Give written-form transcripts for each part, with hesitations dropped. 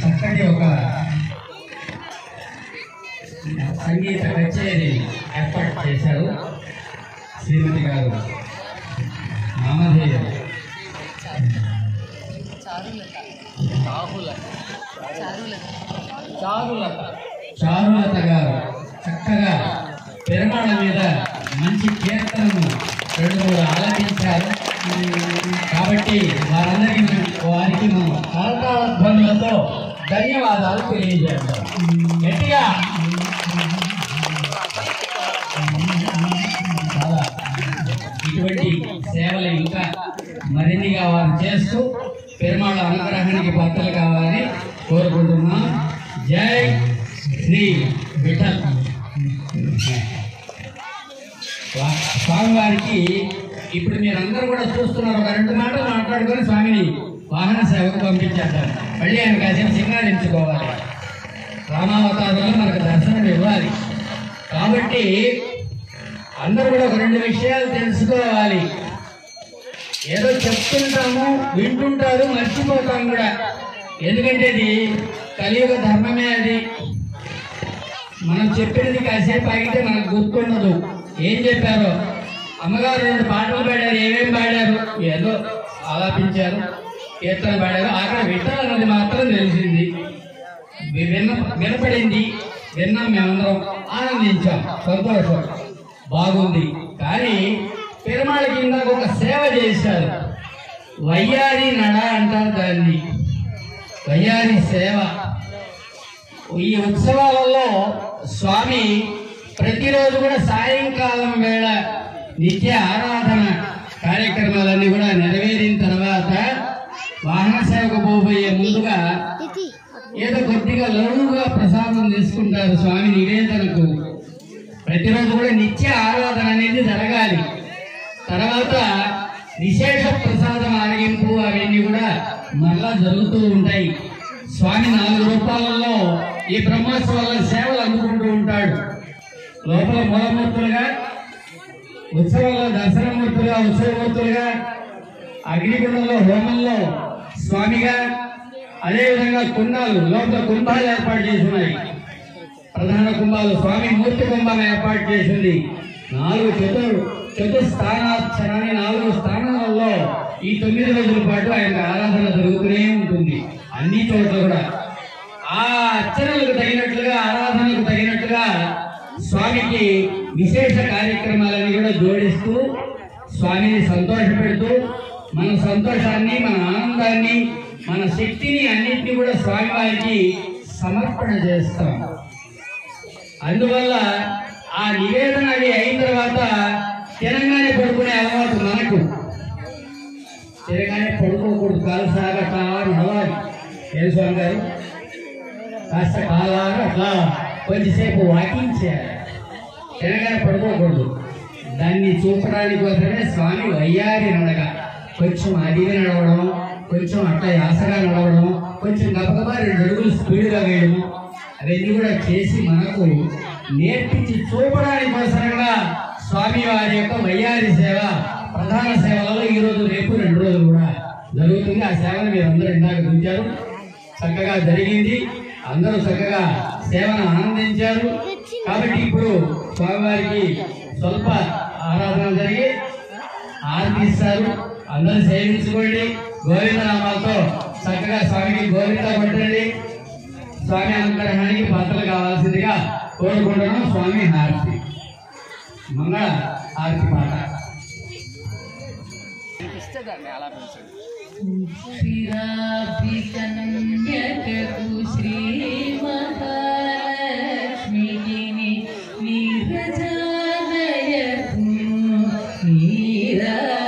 చక్కటి ఒక సంగీత కచేరీ ఏర్పాటు చేశారు శ్రీమతి గారు నామధేయం చారులత గారు చక్కగా పెరుమాళ మీద మంచి కీర్తనను 2-3 ఆలపించారు. కాబట్టి వారికి మనం కరతాళధ్వనులతో ధన్యవాదాలు తెలియజేస్తాం. గట్టిగా ఇటువంటి సేవలు ఇంకా మరిన్నిగా వారు చేస్తూ పెరుమాళ అనుగ్రహానికి పాత్రలు కావాలని కోరుకుంటున్నాం. జై శ్రీ విఠల్. స్వామివారికి ఇప్పుడు మీరందరూ కూడా చూస్తున్నారు. ఒక 2 మాటలు మాట్లాడుకొని స్వామిని వాహన సేవకు పంపించేద్దాం. మళ్ళీ ఆయన కాసేపు సింగారించుకోవాలి. రామావతారంలో మనకు దర్శనం ఇవ్వాలి. కాబట్టి అందరూ కూడా ఒక 2 విషయాలు తెలుసుకోవాలి. ఏదో చెప్తుంటాము, వింటుంటారు, మర్చిపోతాం కూడా. ఎందుకంటే ఇది కలియుగ ధర్మమే. అది మనం చెప్పినది కాసేపు ఆగితే మనకు గుర్తుండదు. ఏం చెప్పారో అమ్మగారు 2 పాటలు పాడారు. ఏమేమి పాడారు? ఏదో ఆలాపించారు, కీర్తన పాడారు. అక్కడ విఠల్ అన్నది మాత్రం తెలిసింది, వినపడింది, విన్నాం. మేమందరం ఆనందించాం, సంతోషం, బాగుంది. కానీ పెరుమాళ కింద ఒక సేవ చేశారు. వయ్యారి నడ అంటారు దాన్ని, వయ్యారి సేవ. ఈ ఉత్సవాలలో స్వామి ప్రతిరోజు కూడా సాయంకాలం వేళ నిత్య ఆరాధన కార్యక్రమాలన్నీ కూడా నెరవేరిన తర్వాత వాహన సేవకు పోబోయే ముందుగా ఏదో కొద్దిగా లఘువుగా ప్రసాదం తీసుకుంటారు స్వామి నివేదనకు. ప్రతిరోజు కూడా నిత్య ఆరాధన అనేది జరగాలి. తర్వాత విశేష ప్రసాదం ఆరగింపు అవన్నీ కూడా మరలా జరుగుతూ ఉంటాయి. స్వామి 4 రూపాలలో ఈ బ్రహ్మోత్సవాల సేవలు అందుకుంటూ ఉంటాడు. లోపల మూలమూర్తులుగా, ఉత్సవాల్లో దర్శనమూర్తులుగా, ఉత్సవమూర్తులుగా, అగ్నిగుండంలో హోమంలో స్వామిగా, అదేవిధంగా కుండాలు, లోపల కుంభాలు ఏర్పాటు చేస్తున్నాయి. ప్రధాన కుంభాలు, స్వామి మూర్తి కుంభం ఏర్పాటు చేసింది. 4 చతుస్థానార్చనని 4 స్థానాలలో ఈ 9 రోజుల పాటు ఆయన ఆరాధన జరుగుతూనే ఉంటుంది. అన్ని చోట్ల కూడా ఆ అర్చనలకు తగినట్లుగా, ఆరాధనకు తగినట్లుగా స్వామికి విశేష కార్యక్రమాలని కూడా జోడిస్తూ స్వామిని సంతోషపెడుతూ మన సంతోషాన్ని, మన ఆనందాన్ని, మన శక్తిని అన్నింటినీ కూడా స్వామివారికి సమర్పణ చేస్తాం. అందువల్ల ఆ నివేదన అది అయిన తర్వాత తినగానే పడుకునే అలవాటు మనకు. తినగానే పడుకోకూడదు, కాలు సాగట్లా నడవాలి. ఏం స్వామి గారు కాస్త కాలాగా అట్లా కొంచెంసేపు వాకింగ్ చేయాలి. తినగానే పడుకోకూడదు. దాన్ని చూపడానికి కోసమే స్వామి వయ్యారి నడక, కొంచెం అదిగా నడవడం, కొంచెం అట్లా యాసగా నడవడం, కొంచెం గబగబా 2 అడుగులు స్పీడ్గా వేయడము, అవన్నీ కూడా చేసి మనకు నేర్పించి చూపడానికి కోసంగా స్వామి వారి యొక్క వయ్యారి సేవ ప్రధాన సేవలలో ఈరోజు, రేపు 2 రోజులు కూడా జరుగుతుంది. ఆ సేవను మీరు అందరూ ఇందాక చూశారు. చక్కగా జరిగింది. అందరూ చక్కగా సేవను ఆనందించారు. కాబట్టి ఇప్పుడు స్వామివారికి స్వల్ప ఆరాధన జరిగి ఆర్తిస్తారు. అందరూ సేవించుకోండి. గోవిందనామాలతో చక్కగా స్వామికి గోవింద కొట్టండి. స్వామి అనుగ్రహానికి పాత్రలు కావాల్సిందిగా కోరుకుంటున్నాం. స్వామి హారతి, మంగళ హారతి పాట. శ్రీ మహాలక్ష్మికి నీరజాలయకు నీరాజనం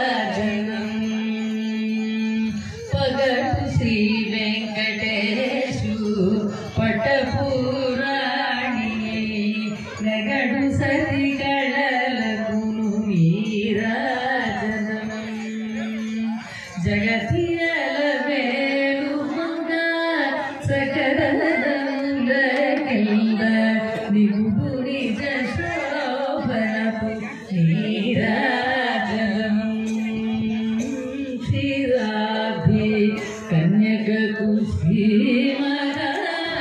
పగటు శ్రీ వెంకటేశు పటపురాణి నగడు సరిగళలకు నీరాజనం జగతియల వేలు మంగ సకరదండ కింద నిగుడి జశోభనపు నీరాజనం శ్రీరాధి కన్యకకు శ్రీ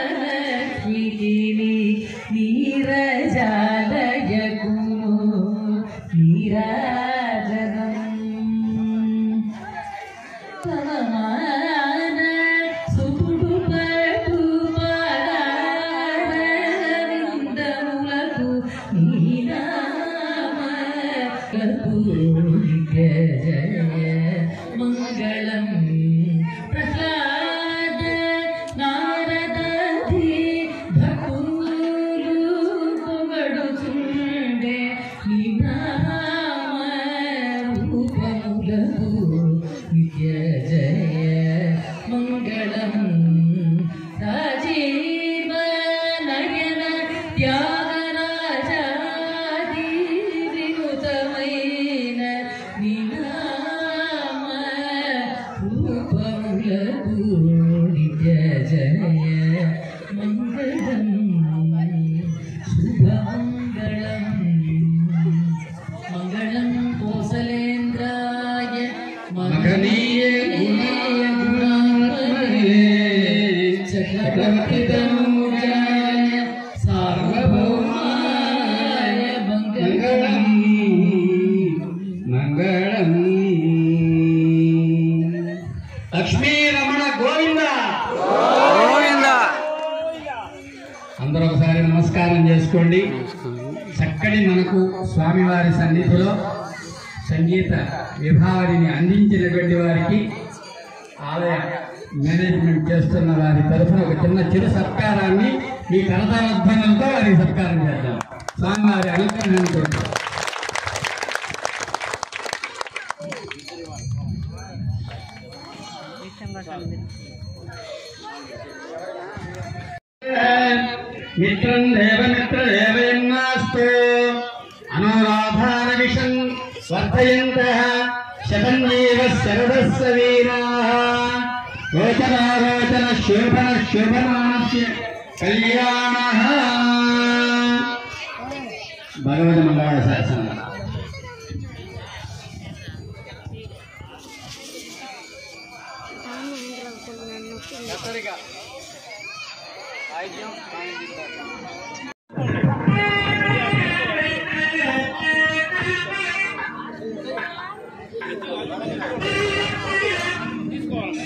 మహాలక్ష్మిని నీరజాలయకును నీరాజనం పవమాన సుతుడు పటు పాదారవిందములకు నీనామలకు జయ మంగళం ప్రహ్లాద నారదాది భక్తులు పొగడుచుండే నీనామ రూపములకు నిత్య జయ మంగళం రాజీవ నయన త్యాగరాజాది వినుతమైన నినామ రూపములకు నిత్య జయ మంగళం శుభమంగళం మంగళం కోసలేంద్రాయ మగనీయ గుణాత్మనే చక్రవర్తితనూజాయ సార్వభౌమాయ మంగళం మంగళం. లక్ష్మీ రమణ గోవింద గోవింద. అందరూ ఒకసారి నమస్కారం చేసుకోండి. చక్కటి మనకు స్వామివారి సన్నిధిలో సంగీత విభావరిని అందించినటువంటి వారికి ఆలయ మేనేజ్మెంట్ చేస్తున్న వారి తరఫున ఒక చిరు సత్కారాన్ని మీ కరతాళధ్వనులతో వారికి సత్కారం చేద్దాం. స్వామివారి అనుగ్రహాన్ని చూద్దాం. మిత్రం దేవమిత్రదేవయన్నాస్తు అనురాధాన విషం వర్ధయంతః శతంజీవ శరదస్య వీరాః రోచనారోచన శోభన శోభనాస్య కళ్యాణః. భగవద్ మంగళ శాసనం. తీసుకోవాలి